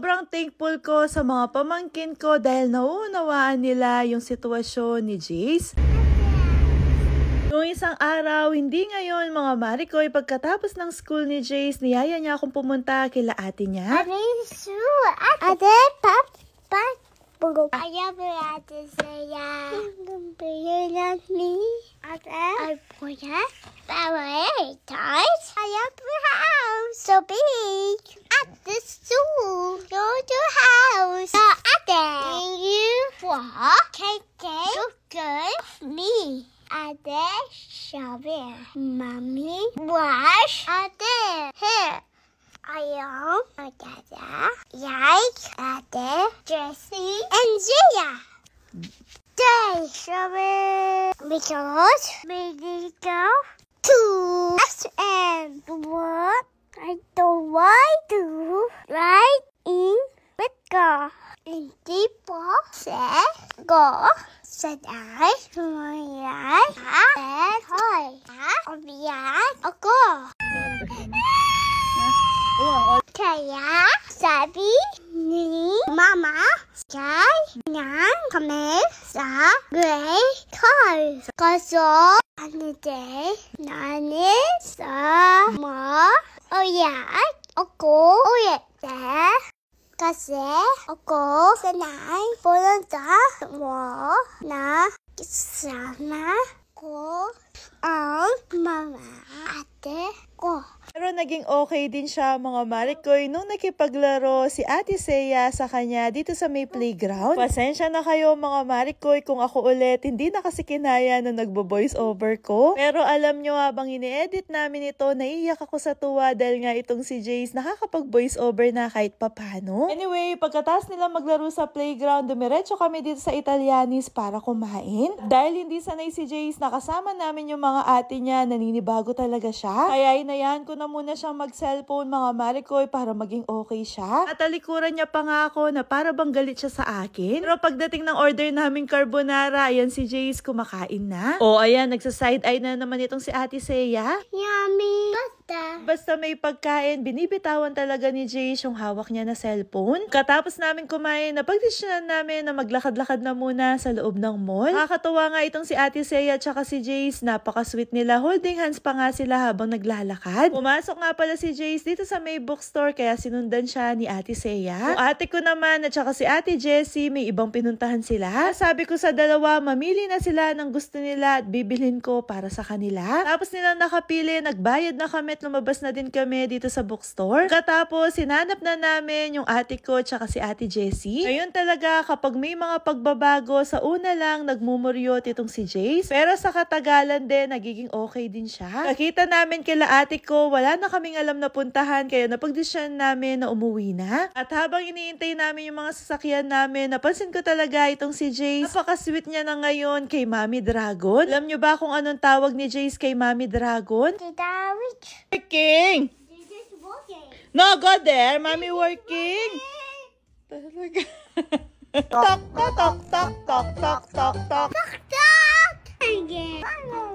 Sobrang thankful ko sa mga pamangkin ko dahil nauunawaan nila yung sitwasyon ni Jace. Noong isang araw, hindi ngayon mga Marikoy, pagkatapos ng school ni Jace, niyaya niya akong pumunta kila ate niya. Ate, papa, ayaw mo ate saya. Bayan me. Ate, I put it. Baway, toys. Ayaw mo house. So big. At the zoo. Go to house. Ate, you walk. Cake. So good. Me. Ate, shovel. Mommy, wash. Ate, here. I am Dada, Yike, Ate, Jessie, and Zia. Day, shovel. Because we need go to SM. What I don't want to right in with go. In deep say go. Said I, my said hi. Go. Kaya, sabi ni Mama, Sky, Nyan, kami sa gray car. Kaso, day, nani sa uyat, ako uyat kasi ako sanay pumunta mo na kasama ko ang mama ate ko. Pero naging okay din siya mga Marikoy nung nakipaglaro si Ate Seiya sa kanya dito sa may playground. Pasensya na kayo mga Marikoy kung ako ulit hindi na kasi kinaya nung nagbo-voice over ko. Pero alam nyo habang ini-edit namin ito, naiiyak ako sa tuwa dahil nga itong si Jace nakakapag-voice over na kahit papano. Anyway, pagkatapos nila maglaro sa playground, dumiretso kami dito sa Italianis para kumain. Dahil hindi sanay si Jace, nakasama namin yung mga ate niya, naninibago talaga siya. Kaya inayahan ko na muna siyang mag-cellphone mga Marikoy para maging okay siya. At talikuran niya pa nga ako na para bang galit siya sa akin. Pero pagdating ng order naming carbonara, ayan si Jace kumakain na. O ayan, nagsa-side eye na naman itong si Ate Seiya. Yummy. Basta may pagkain, binibitawan talaga ni Jace yung hawak niya na cellphone. Katapos namin kumain, napagdesisyonan namin na maglakad-lakad na muna sa loob ng mall. Nakakatuwa nga itong si Ate Seiya at saka si Jace, napaka-sweet nila. Holding hands pa nga sila habang naglalakad. Pumasok nga pala si Jace dito sa may bookstore kaya sinundan siya ni Ate Seiya. Yung ate ko naman at saka si Ate Jessie, may ibang pinuntahan sila. Sabi ko sa dalawa, mamili na sila ng gusto nila at bibilhin ko para sa kanila. Tapos nilang nakapili, nagbayad na kami at lumabas na din kami dito sa bookstore. Katapos, sinanap na namin yung ate ko tsaka si Ate Jessie. Ngayon talaga, kapag may mga pagbabago, sa una lang nagmumuryot itong si Jace. Pero sa katagalan din, nagiging okay din siya. Nakita namin kila ate ko, wala na kaming alam na puntahan, kaya napagdesisyon namin na umuwi na. At habang iniintay namin yung mga sasakyan namin, napansin ko talaga itong si Jace. Napaka-sweet niya na ngayon kay Mami Dragon. Alam nyo ba kung anong tawag ni Jace kay Mami Dragon? Working! No, go there. Mommy working. Talaga. Tok, tok, tok, tok, tok, tok, tok. Again.